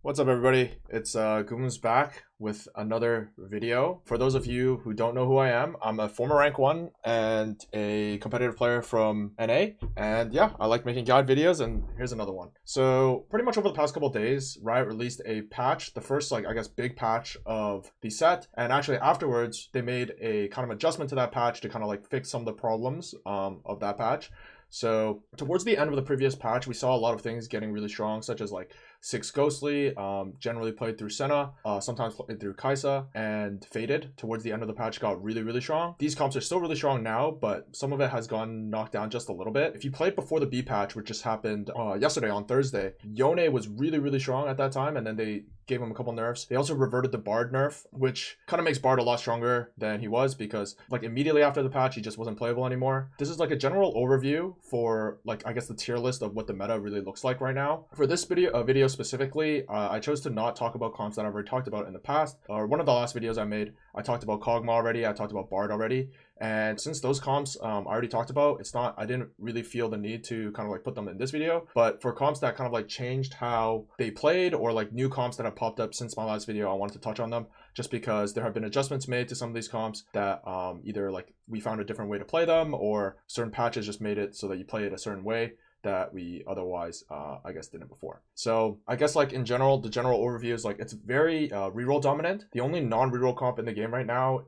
What's up, everybody? It's guubums back with another video. For those of you who don't know who I am, I'm a former rank 1 and a competitive player from NA. And yeah, I like making guide videos, and here's another one. So pretty much over the past couple of days, Riot released a patch, the first big patch of the set. And actually afterwards, they made a kind of adjustment to that patch to kind of fix some of the problems of that patch. So towards the end of the previous patch, we saw a lot of things getting really strong, such as 6 Ghostly, generally played through Senna, sometimes played through Kai'Sa, and Faded towards the end of the patch got really, really strong. These comps are still really strong now, but some of it has gone knocked down just a little bit. If you played before the B patch, which just happened yesterday on Thursday, Yone was really, really strong at that time, and then they gave him a couple nerfs. They also reverted the Bard nerf, which kind of makes Bard a lot stronger than he was because immediately after the patch, he just wasn't playable anymore. This is a general overview for I guess the tier list of what the meta really looks like right now. For this video specifically, I chose to not talk about comps that I've already talked about in the past. One of the last videos I made, I talked about Kog'Maw already, I talked about Bard already. And since those comps I already talked about, I didn't really feel the need to kind of put them in this video. But for comps that kind of changed how they played, or new comps that have popped up since my last video, I wanted to touch on them just because there have been adjustments made to some of these comps that either we found a different way to play them, or certain patches just made it so that you play it a certain way that we otherwise I guess didn't before. So I guess in general, the general overview is it's very reroll dominant. The only non-reroll comp in the game right now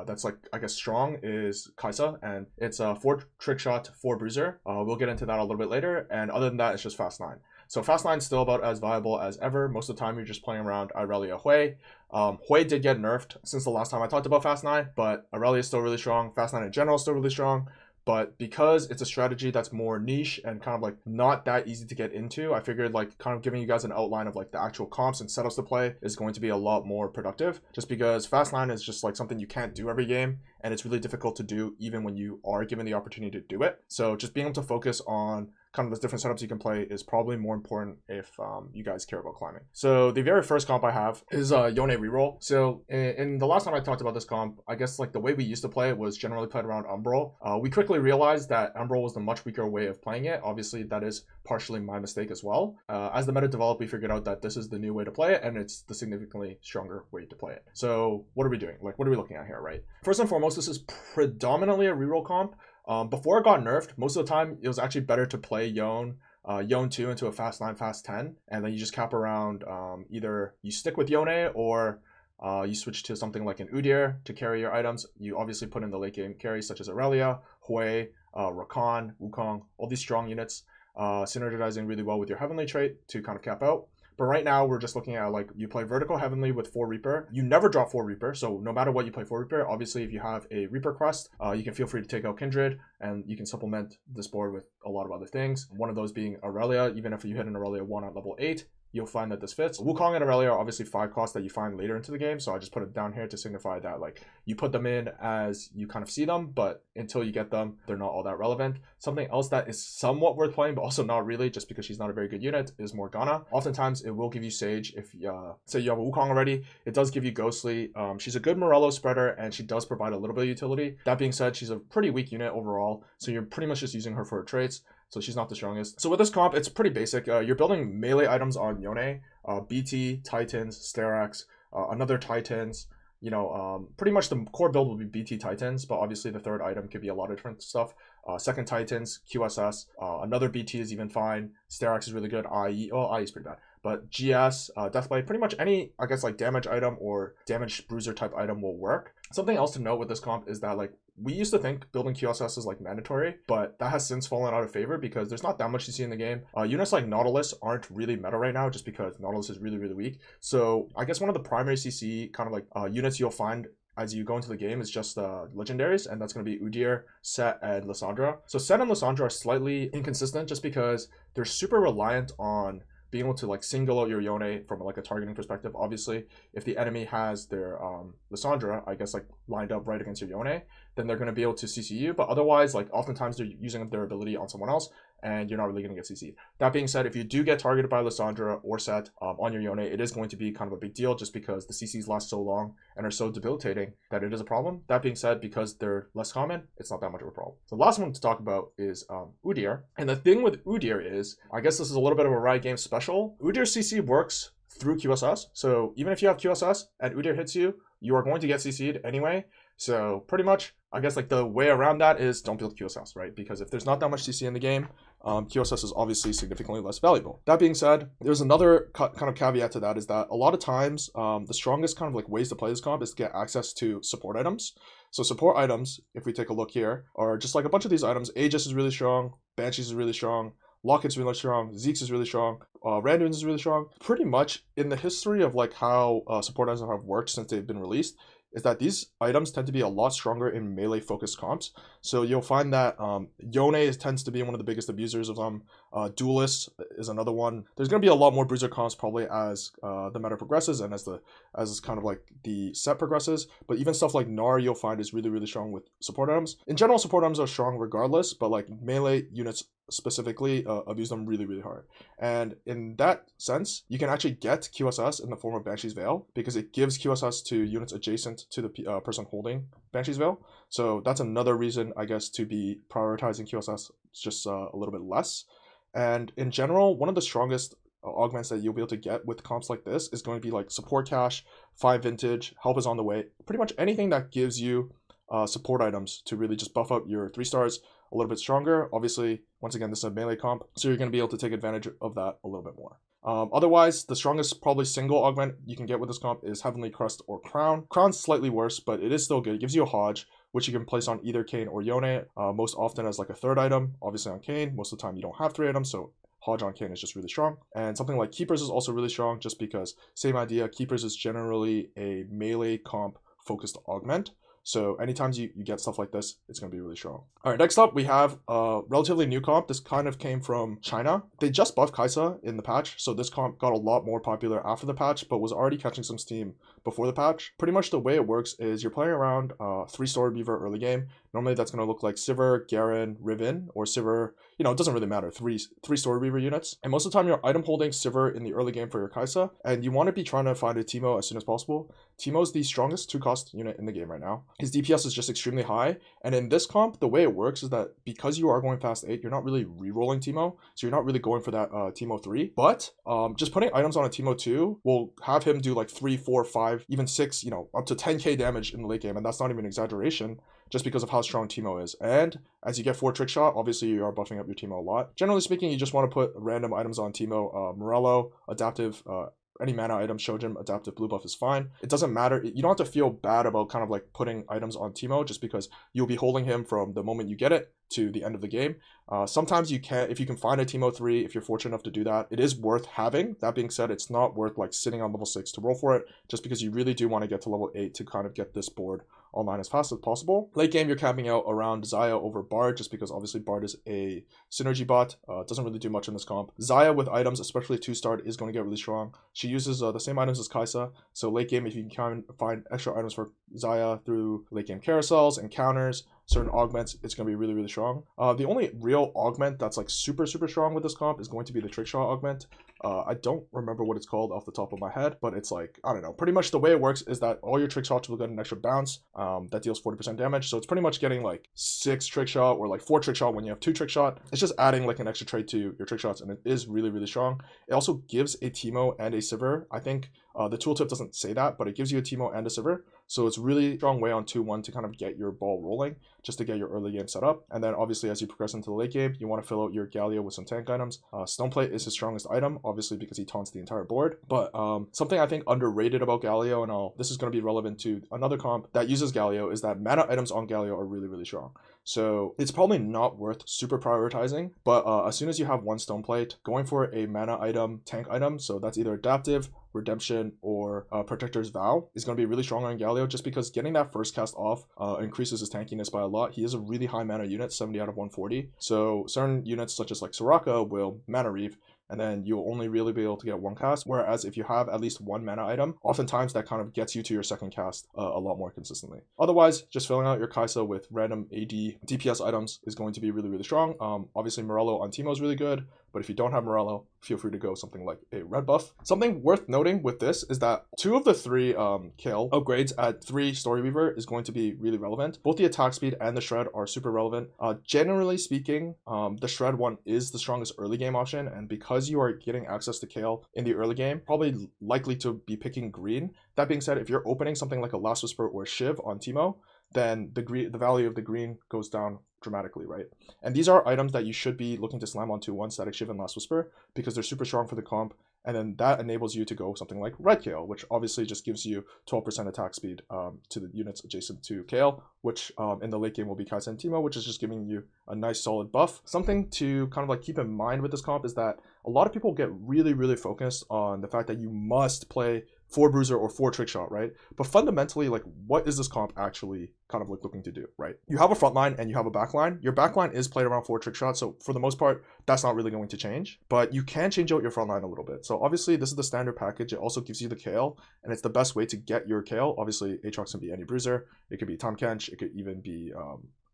that's I guess strong is Kai'Sa, and it's 4 Trickshot, 4 Bruiser. We'll get into that a little bit later, and other than that, it's just Fast 9. So Fast 9 is still about as viable as ever. Most of the time you're just playing around Irelia Hui. Hui did get nerfed since the last time I talked about Fast 9, but Irelia is still really strong. Fast 9 in general is still really strong. But because it's a strategy that's more niche and kind of not that easy to get into, I figured kind of giving you guys an outline of the actual comps and setups to play is going to be a lot more productive, just because Fast 9 is just something you can't do every game, and it's really difficult to do even when you are given the opportunity to do it. So just being able to focus on kind of the different setups you can play is probably more important if you guys care about climbing. So the very first comp I have is Yone Reroll. So in the last time I talked about this comp, I guess the way we used to play it was generally played around Umbral. We quickly realized that Umbral was the much weaker way of playing it. Obviously, that is partially my mistake as well. As the meta developed, we figured out that this is the new way to play it, and it's the significantly stronger way to play it. So what are we doing? What are we looking at here, right? First and foremost, this is predominantly a reroll comp. Before it got nerfed, most of the time it was actually better to play Yone 2 into a Fast 9, Fast 10, and then you just cap around either you stick with Yone, or you switch to something like an Udyr to carry your items. You obviously put in the late game carries such as Irelia, Hui, Rakan, Wukong, all these strong units, synergizing really well with your Heavenly trait to kind of cap out. But right now, we're just looking at you play Vertical Heavenly with 4 Reaper. You never drop 4 Reaper, so no matter what you play 4 Reaper, obviously if you have a Reaper quest, you can feel free to take out Kindred, and you can supplement this board with a lot of other things. One of those being Irelia. Even if you hit an Irelia 1 at level 8, you'll find that this fits. Wukong and Irelia are obviously 5 costs that you find later into the game, so I just put it down here to signify that you put them in as you kind of see them, but until you get them, they're not all that relevant. Something else that is somewhat worth playing, but also not really, just because she's not a very good unit, is Morgana. Oftentimes, it will give you Sage. If say you have a Wukong already, it does give you Ghostly. She's a good Morello spreader, and she does provide a little bit of utility. That being said, she's a pretty weak unit overall, so you're pretty much just using her for her traits. So she's not the strongest. So with this comp, it's pretty basic. You're building melee items on Yone, BT, Titans, Sterak's, another Titans. Pretty much the core build will be BT Titans, but obviously the third item could be a lot of different stuff. Second Titans, QSS, another BT is even fine. Sterak's is really good. IE is pretty bad. But GS, Deathblade, pretty much any, I guess, damage item or damage bruiser type item will work. Something else to note with this comp is that we used to think building QSS is mandatory, but that has since fallen out of favor because there's not that much to see in the game. Units like Nautilus aren't really meta right now just because Nautilus is really, really weak. So I guess one of the primary CC kind of units you'll find as you go into the game is just legendaries, and that's going to be Udyr, Set, and Lissandra. So Set and Lissandra are slightly inconsistent just because they're super reliant on being able to single out your Yone from a targeting perspective. Obviously, if the enemy has their Lissandra, I guess lined up right against your Yone, then they're going to be able to CC you. But otherwise, oftentimes they're using their ability on someone else, and you're not really going to get CC'd. That being said, if you do get targeted by Lissandra or Set on your Yone, it is going to be kind of a big deal just because the CCs last so long and are so debilitating that it is a problem. That being said, because they're less common, it's not that much of a problem. The last one to talk about is Udyr. And the thing with Udyr is, I guess this is a little bit of a Riot Games special. Udyr's CC works through QSS. So even if you have QSS and Udyr hits you, you are going to get CC'd anyway. So pretty much, I guess like the way around that is don't build QSS, right? Because if there's not that much CC in the game, QSS is obviously significantly less valuable. That being said, there's another kind of caveat to that, is that a lot of times the strongest kind of like ways to play this comp is to get access to support items. So support items, if we take a look here, are just like a bunch of these items. Aegis is really strong, Banshees is really strong, Locket's really strong, Zeke's is really strong, Randuin's is really strong. Pretty much in the history of like how support items have worked since they've been released, is that these items tend to be a lot stronger in melee focused comps. So you'll find that Yone tends to be one of the biggest abusers of them. Duelist is another one. There's going to be a lot more bruiser comps probably as the meta progresses and as kind of like the set progresses. But even stuff like Gnar you'll find is really, really strong with support items. In general, support items are strong regardless, but like melee units specifically abuse them really, really hard. And in that sense, you can actually get QSS in the form of Banshee's Veil, because it gives QSS to units adjacent to the person holding Banshee's Veil. So that's another reason, I guess, to be prioritizing QSS just a little bit less. And in general, one of the strongest augments that you'll be able to get with comps like this is going to be like Support Cash, 5 Vintage, Help is on the way. Pretty much anything that gives you support items to really just buff up your 3 stars a little bit stronger. Obviously, once again, this is a melee comp, so you're going to be able to take advantage of that a little bit more. Otherwise, the strongest probably single augment you can get with this comp is Heavenly Crest or Crown. Crown's slightly worse, but it is still good. It gives you a Hodge, which you can place on either Kayn or Yone, most often as like a 3rd item. Obviously on Kayn, most of the time you don't have 3 items, so Hodge on Kayn is just really strong. And something like Keepers is also really strong, just because, same idea, Keepers is generally a melee comp focused augment. So anytime you get stuff like this, it's going to be really strong. All right, next up, we have a relatively new comp. This kind of came from China. They just buffed Kai'Sa in the patch, so this comp got a lot more popular after the patch, but was already catching some steam before the patch. Pretty much the way it works is you're playing around 3 Storyweaver early game. Normally that's going to look like Sivir, Garen, Riven, or Sivir, you know, it doesn't really matter, three Storyweaver units. And most of the time you're item holding Sivir in the early game for your Kai'Sa, and you want to be trying to find a Teemo as soon as possible. Teemo's the strongest 2-cost unit in the game right now. His DPS is just extremely high, and in this comp, the way it works is that because you are going fast 8, you're not really re-rolling Teemo, so you're not really going for that Teemo 3, but just putting items on a Teemo 2 will have him do like 3, 4, 5, even 6, you know, up to 10k damage in the late game, and that's not even an exaggeration, just because of how strong Teemo is. And as you get 4 Trickshot, obviously you are buffing up your Teemo a lot. Generally speaking, you just want to put random items on Teemo. Morello, adaptive, any mana item, Shojin, adaptive blue buff is fine. It doesn't matter. You don't have to feel bad about kind of like putting items on Teemo, just because you'll be holding him from the moment you get it to the end of the game. Sometimes you can, if you can find a Teemo 3, if you're fortunate enough to do that, it is worth having. That being said, it's not worth like sitting on level 6 to roll for it, just because you really do want to get to level 8 to kind of get this board online as fast as possible. Late game, you're camping out around Xayah over Bard, just because obviously Bard is a synergy bot. Doesn't really do much in this comp. Xayah with items, especially 2-star, is going to get really strong. She uses the same items as Kai'Sa, so late game, if you can find extra items for Xayah through late game carousels and counters, certain augments, it's going to be really, really strong. The only real augment that's like super, super strong with this comp is going to be the Trickshot augment. I don't remember what it's called off the top of my head, but it's like, I don't know, pretty much the way it works is that all your Trickshots will get an extra bounce that deals 40% damage. So it's pretty much getting like 6 Trickshot or like 4 Trickshot when you have 2 Trickshot. It's just adding like an extra trait to your Trickshots, and it is really, really strong. It also gives a Teemo and a Sivir. I think the tooltip doesn't say that, but it gives you a Teemo and a Sivir. So it's really strong way on 2-1 to kind of get your ball rolling, just to get your early game set up. And then obviously as you progress into the late game, you want to fill out your Galio with some tank items. Stoneplate is his strongest item, obviously because he taunts the entire board. But something I think underrated about Galio, and this is going to be relevant to another comp that uses Galio, is that mana items on Galio are really, really strong. So it's probably not worth super prioritizing, but as soon as you have 1 Stoneplate, going for a mana item, tank item, so that's either adaptive, redemption, or protector's vow, is going to be really strong on Galio, just because getting that first cast off increases his tankiness by a lot. He is a really high mana unit, 70 out of 140, so certain units such as like Soraka will mana reave, and then you'll only really be able to get 1 cast, whereas if you have at least 1 mana item, oftentimes that kind of gets you to your second cast a lot more consistently. Otherwise, just filling out your Kai'Sa with random AD DPS items is going to be really, really strong. Obviously Morello on Teemo is really good. But if you don't have Morello, feel free to go something like a red buff. Something worth noting with this is that 2 of the 3 Kayle upgrades at 3 Storyweaver is going to be really relevant. Both the attack speed and the shred are super relevant. Generally speaking, the shred one is the strongest early game option, and because you are getting access to Kayle in the early game, probably likely to be picking green. That being said, if you're opening something like a Last Whisper or a Shiv on Teemo, then the value of the green goes down dramatically, right? And these are items that you should be looking to slam onto one Static Shiv and Last Whisper because they're super strong for the comp, and then that enables you to go something like Red Kayle, which obviously just gives you 12% attack speed to the units adjacent to Kayle, which in the late game will be Kai'sa and Teemo, which is just giving you a nice solid buff. Something to kind of like keep in mind with this comp is that a lot of people get really focused on the fact that you must play 4 Bruiser or 4 Trickshot, right? But fundamentally, like, what is this comp actually kind of like looking to do, right? You have a front line and you have a back line. Your back line is played around 4 Trickshot, so for the most part, that's not really going to change. But you can change out your front line a little bit. So obviously, this is the standard package. It also gives you the Kayle, and it's the best way to get your Kayle. Obviously, Aatrox can be any Bruiser. It could be Tahm Kench. It could even be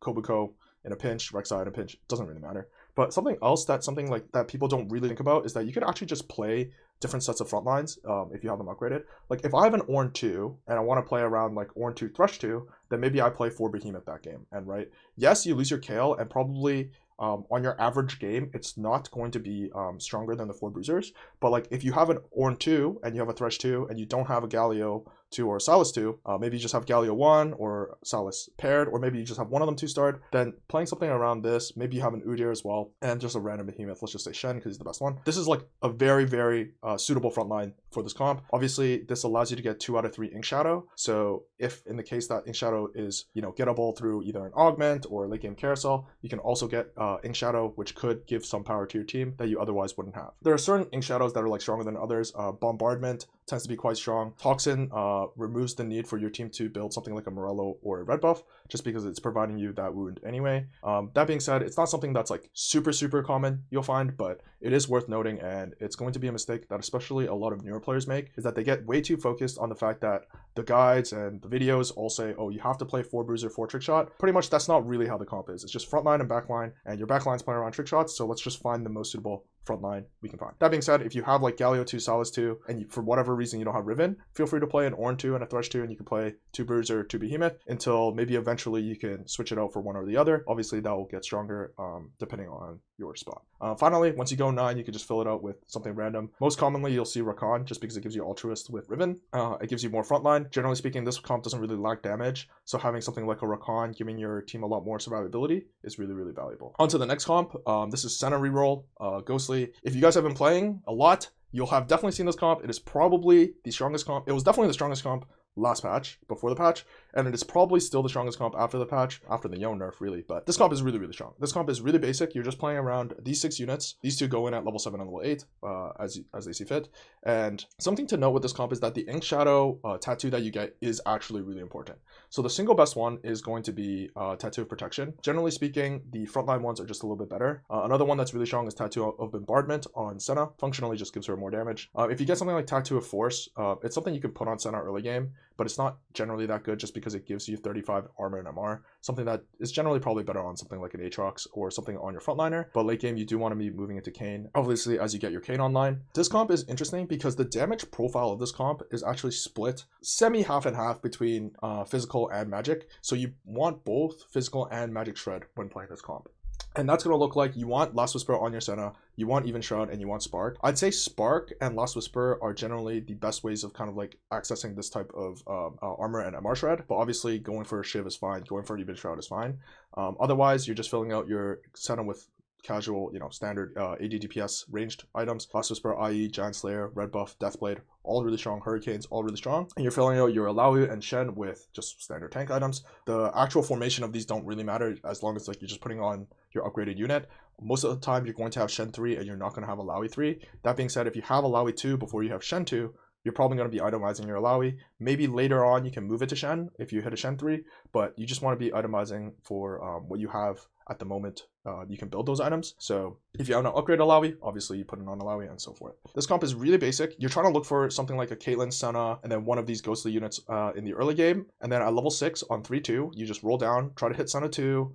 Kobuko in a pinch, Rek'Sai in a pinch. It doesn't really matter. But something else that people don't really think about is that you could actually just play different sets of front lines if you have them upgraded. Like if I have an Ornn 2 and I want to play around like Ornn 2 Thresh 2, then maybe I play 4 Behemoth that game. And right, yes, you lose your Kayle, and probably on your average game, it's not going to be stronger than the 4 Bruisers. But like if you have an Ornn 2 and you have a Thresh 2 and you don't have a Galio 2 or Sylas 2, maybe you just have Galio 1 or Sylas paired, or maybe you just have one of them 2-starred, then playing something around this, maybe you have an Udyr as well, and just a random Behemoth, let's just say Shen because he's the best one. This is like a very suitable front line for this comp. Obviously, this allows you to get 2 out of 3 Ink Shadow, so if in the case that Ink Shadow is, gettable through either an Augment or late game Carousel, you can also get Ink Shadow, which could give some power to your team that you otherwise wouldn't have. There are certain Ink Shadows that are like stronger than others. Bombardment tends to be quite strong. Toxin removes the need for your team to build something like a Morello or a red buff, just because it's providing you that wound anyway. That being said, it's not something that's like super common you'll find, but it is worth noting, and it's going to be a mistake that especially a lot of newer players make, is that they get way too focused on the fact that the guides and the videos all say, oh, you have to play 4 Bruiser, 4 Trickshot. Pretty much that's not really how the comp is. It's just front line and back line, and your back line's playing around Trickshots, so let's just find the most suitable front line we can find. That being said, if you have like Galio 2, Sylas 2, and for whatever reason you don't have Riven, feel free to play an Ornn 2 and a Thresh 2, and you can play 2 Bruiser, 2 Behemoth until maybe eventually you can switch it out for one or the other. Obviously that will get stronger depending on your spot. Finally, once you go 9, you can just fill it out with something random. Most commonly you'll see Rakan, just because it gives you Altruist with Riven. It gives you more frontline. Generally speaking, this comp doesn't really lack damage, so having something like a Rakan giving your team a lot more survivability is really valuable. On to the next comp. This is Senna Reroll, Ghostly. If you guys have been playing a lot, you'll have definitely seen this comp. It is probably the strongest comp. It was definitely the strongest comp last patch, before the patch, and it is probably still the strongest comp after the patch, after the Yone nerf really, but this comp is really strong. This comp is really basic. You're just playing around these 6 units. These 2 go in at level 7 and level 8 as they see fit. And something to note with this comp is that the Ink Shadow tattoo that you get is actually really important. So the single best one is going to be Tattoo of Protection. Generally speaking, the frontline ones are just a little bit better. Another one that's really strong is Tattoo of Bombardment on Senna. Functionally just gives her more damage. If you get something like Tattoo of Force, it's something you can put on Senna early game, but it's not generally that good just because it gives you 35 armor and MR, something that is generally probably better on something like an Aatrox or something on your frontliner. But late game, you do want to be moving into Kayn, obviously, as you get your Kayn online. This comp is interesting because the damage profile of this comp is actually split semi half and half between physical and magic. So you want both physical and magic shred when playing this comp. And that's going to look like you want Last Whisper on your Senna, you want Even Shroud, and you want Spark. I'd say Spark and Last Whisper are generally the best ways of kind of like accessing this type of armor and MR shred, but obviously going for a Shiv is fine, going for Even Shroud is fine. Otherwise, you're just filling out your Senna with casual, standard AD DPS ranged items. Last Whisper, IE, Giant Slayer, Red Buff, Deathblade, all really strong. Hurricanes, all really strong. And you're filling out your Alawi and Shen with just standard tank items. The actual formation of these don't really matter as long as like you're just putting on your upgraded unit. Most of the time you're going to have Shen 3 and you're not going to have Alawi 3. That being said, if you have Alawi 2 before you have Shen 2, you're probably going to be itemizing your Alawi. Maybe later on you can move it to Shen if you hit a Shen 3, but you just want to be itemizing for what you have at the moment. You can build those items. So if you have an upgrade Alawi, obviously you put it on Alawi and so forth. This comp is really basic. You're trying to look for something like a Caitlyn, Senna, and then one of these ghostly units in the early game. And then at level 6 on 3-2, you just roll down, try to hit Senna 2,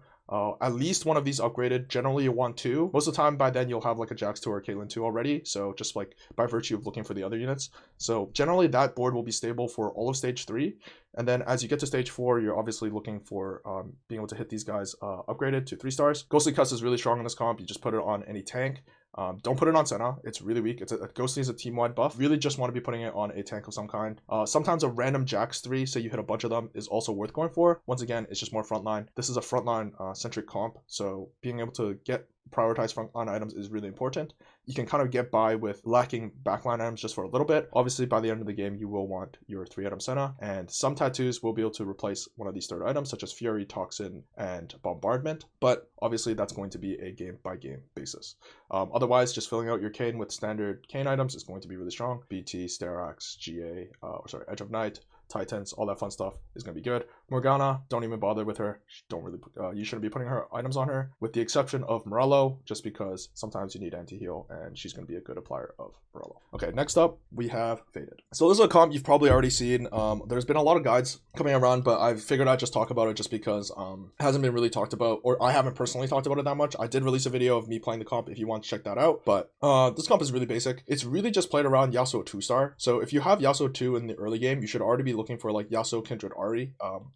at least one of these upgraded. Generally you want 2. Most of the time by then you'll have like a Jax 2 or a Caitlyn 2 already, so just like by virtue of looking for the other units. So generally that board will be stable for all of stage 3, and then as you get to stage 4, you're obviously looking for being able to hit these guys upgraded to 3 stars. Ghostly Kai'sa is really strong in this comp. You just put it on any tank. Don't put it on Senna. It's really weak. Ghostly is a team-wide buff. Really just want to be putting it on a tank of some kind. Sometimes a random Jax 3, say you hit a bunch of them, is also worth going for. Once again, it's just more frontline. This is a frontline centric comp, so being able to get prioritize frontline items is really important. You can kind of get by with lacking backline items just for a little bit. Obviously, by the end of the game, you will want your 3-item Senna, and some tattoos will be able to replace one of these third items, such as Fury, Toxin, and Bombardment. But obviously, that's going to be a game-by-game basis. Otherwise, just filling out your Kayn with standard Kayn items is going to be really strong. BT, Sterax, GA, Edge of Night, Titans, all that fun stuff is going to be good. Morgana, don't even bother with her. You shouldn't be putting her items on her, with the exception of Morello, just because sometimes you need anti-heal, and she's going to be a good applier of Morello. Okay, next up, we have Faded. So this is a comp you've probably already seen. There's been a lot of guides coming around, but I figured I'd just talk about it just because it hasn't been really talked about, or I haven't personally talked about it that much. I did release a video of me playing the comp if you want to check that out, but this comp is really basic. It's really just played around Yasuo 2-star. So if you have Yasuo 2 in the early game, you should already be looking for like Yasuo, Kindred, Ahri,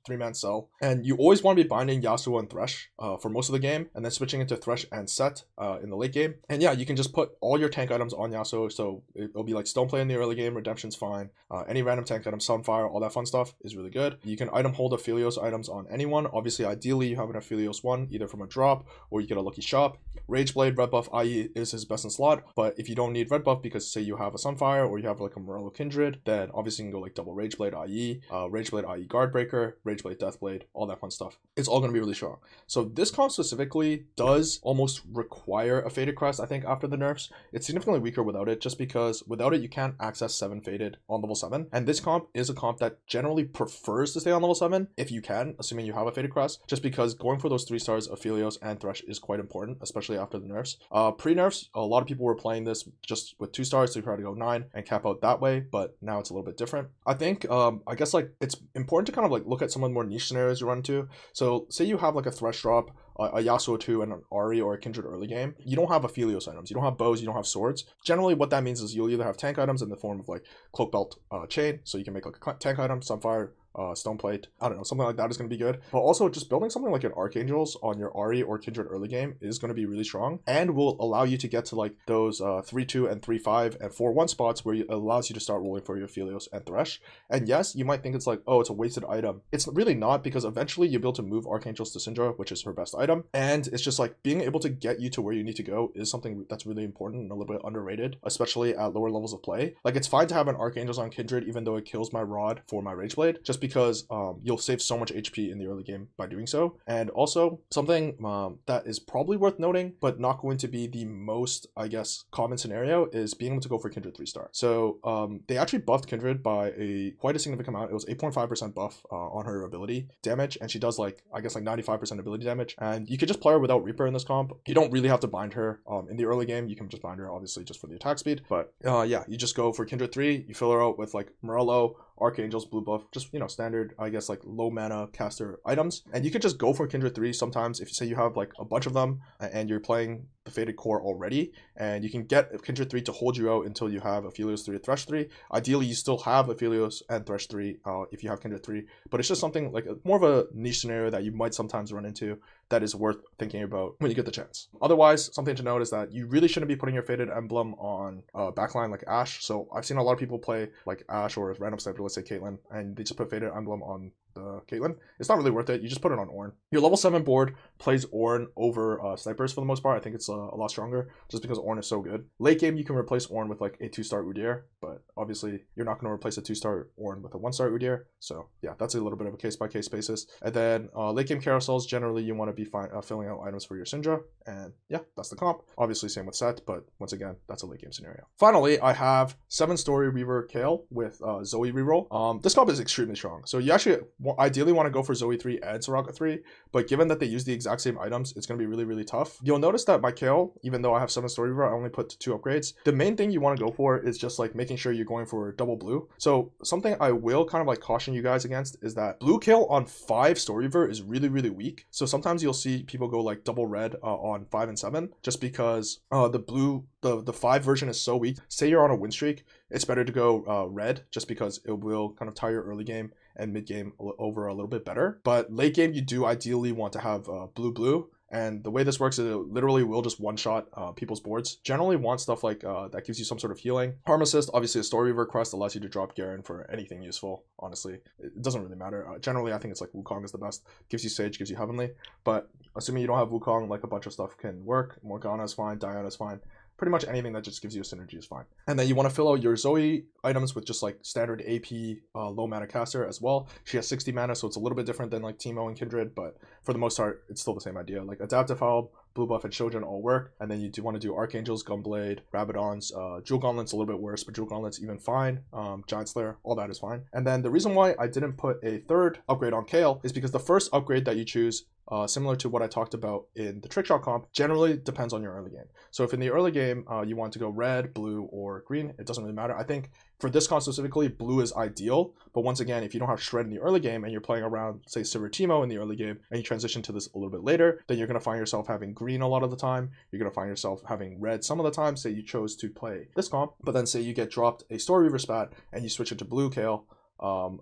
3-man cell, and you always want to be binding Yasuo and Thresh for most of the game, and then switching into Thresh and Set in the late game. And yeah, you can just put all your tank items on Yasuo, so it'll be like Stoneplay in the early game, Redemption's fine, any random tank item, Sunfire, all that fun stuff is really good. You can item hold Aphelios items on anyone. Obviously, ideally you have an Aphelios 1 either from a drop or you get a lucky shop. Rageblade red buff IE is his best in slot, but if you don't need red buff because say you have a Sunfire or you have like a Morello Kindred, then obviously you can go like double Rageblade IE, Rageblade IE Guardbreaker, Rageblade Deathblade, all that fun stuff. It's all going to be really strong. So this comp specifically does almost require a Faded Crest, I think, after the nerfs. It's significantly weaker without it, just because without it you can't access 7 Faded on level 7, and this comp is a comp that generally prefers to stay on level 7 if you can, assuming you have a Faded Crest, just because going for those 3 stars Aphelios and Thresh is quite important, especially after the nerfs. Pre-nerfs, a lot of people were playing this just with 2 stars, so you try to go 9 and cap out that way, but now it's a little bit different. I think I guess like it's important to kind of like look at some of the more niche scenarios you run into. So say you have like a Thresh drop, a Yasuo 2 and an Ahri or a Kindred early game. You don't have Aphelios items, you don't have bows, you don't have swords. Generally what that means is you'll either have tank items in the form of like Cloak Belt chain, so you can make like a tank item, Sunfire, Stone Plate, I don't know, something like that is going to be good. But also just building something like an Archangels on your Ahri or Kindred early game is going to be really strong, and will allow you to get to like those 3-2 and 3-5 and 4-1 spots where it allows you to start rolling for your Aphelios and Thresh. And yes, you might think it's like, oh, it's a wasted item. It's really not, because eventually you'll be able to move Archangels to Syndra, which is her best item, and it's just like being able to get you to where you need to go is something that's really important and a little bit underrated, especially at lower levels of play. Like it's fine to have an Archangels on Kindred even though it kills my Rod for my Rageblade, just because you'll save so much HP in the early game by doing so. And also something that is probably worth noting, but not going to be the most, I guess, common scenario, is being able to go for Kindred 3-star. So they actually buffed Kindred by quite a significant amount. It was 8.5% buff on her ability damage, and she does like, I guess like 95% ability damage. And you could just play her without Reaper in this comp. You don't really have to bind her in the early game. You can just bind her obviously just for the attack speed. But yeah, you just go for Kindred 3, you fill her out with like Morello, Archangels, blue buff, just, you know, standard, I guess, like low mana caster items. And you could just go for Kindred 3 sometimes if you say you have like a bunch of them and you're playing the Faded Core already, and you can get Kindred 3 to hold you out until you have Aphelios 3 or Thresh 3. Ideally, you still have Aphelios and Thresh 3 if you have Kindred 3, but it's just something like more of a niche scenario that you might sometimes run into that is worth thinking about when you get the chance. Otherwise, something to note is that you really shouldn't be putting your Faded Emblem on backline like Ashe. So I've seen a lot of people play like Ashe or random sniper, let's say Caitlyn, and they just put Faded Emblem on the Caitlyn. It's not really worth it. You just put it on Ornn. Your level 7 board plays Ornn over snipers for the most part. I think it's a lot stronger just because Ornn is so good. Late game, you can replace Ornn with like a 2-star Udyr, but obviously you're not going to replace a 2-star Ornn with a 1-star Udyr. So yeah, that's a little bit of a case-by-case basis. And then late game carousels, generally you want to be filling out items for your Syndra, and yeah, that's the comp. Obviously same with Set, but once again, that's a late game scenario. Finally, I have 7 Storyweaver Kayle with Zoe reroll. This comp is extremely strong. So you actually ideally want to go for Zoe 3 and Soraka 3, but given that they use the exact same items, it's going to be really, really tough. You'll notice that my Kayle, even though I have 7 Storyweaver, I only put 2 upgrades. The main thing you want to go for is just like making sure you're going for double blue. So something I will kind of like caution you guys against is that blue Kayle on 5 Storyweaver is really, really weak. So sometimes you'll see people go like double red on 5 and 7 just because the 5 version is so weak. Say you're on a win streak, it's better to go red just because it will kind of tie your early game and mid game over a little bit better. But late game, you do ideally want to have blue. And the way this works is it literally will just one-shot people's boards. Generally want stuff like that gives you some sort of healing. Harm Assist, obviously a Storyweaver quest allows you to drop Garen for anything useful, honestly. It doesn't really matter. Generally, I think it's like Wukong is the best. Gives you Sage, gives you Heavenly. But assuming you don't have Wukong, like a bunch of stuff can work. Morgana is fine, Diana is fine. Pretty much anything that just gives you a synergy is fine. And then you want to fill out your Zoe items with just like standard AP low mana caster as well. She has 60 mana, so it's a little bit different than like Teemo and Kindred, but for the most part, it's still the same idea. Like Adaptive Helm, Blue Buff, and Shojin all work. And then you do want to do Archangels, Gunblade, Rabadons, Jewel Gauntlet's a little bit worse, but Jewel Gauntlet's even fine. Giant Slayer, all that is fine. And then the reason why I didn't put a third upgrade on Kayle is because the first upgrade that you choose, similar to what I talked about in the Trickshot comp, generally depends on your early game. So if in the early game you want to go red, blue, or green, it doesn't really matter. I think for this comp specifically, blue is ideal. But once again, if you don't have Shred in the early game and you're playing around, say, Sivir Teemo in the early game, and you transition to this a little bit later, then you're going to find yourself having green a lot of the time. You're going to find yourself having red some of the time. Say you chose to play this comp, but then say you get dropped a Storyweaver spat and you switch into blue Kayle,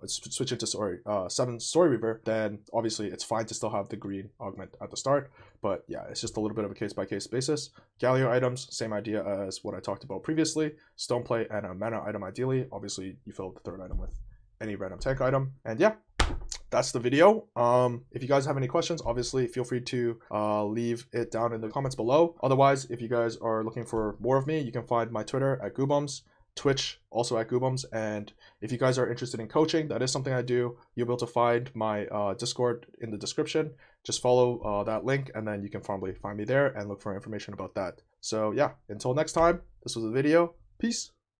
switch into 7 Storyweaver, then obviously it's fine to still have the green augment at the start. But yeah, it's just a little bit of a case-by-case basis. Galio items, same idea as what I talked about previously. Stone plate and a mana item ideally. Obviously, you fill the third item with any random tank item. And yeah, that's the video. If you guys have any questions, obviously feel free to leave it down in the comments below. Otherwise, if you guys are looking for more of me, you can find my Twitter at guubums, Twitch also at guubums, and if you guys are interested in coaching, that is something I do. You'll be able to find my Discord in the description. Just follow that link and then you can probably find me there and look for information about that. So yeah, until next time, this was the video. Peace.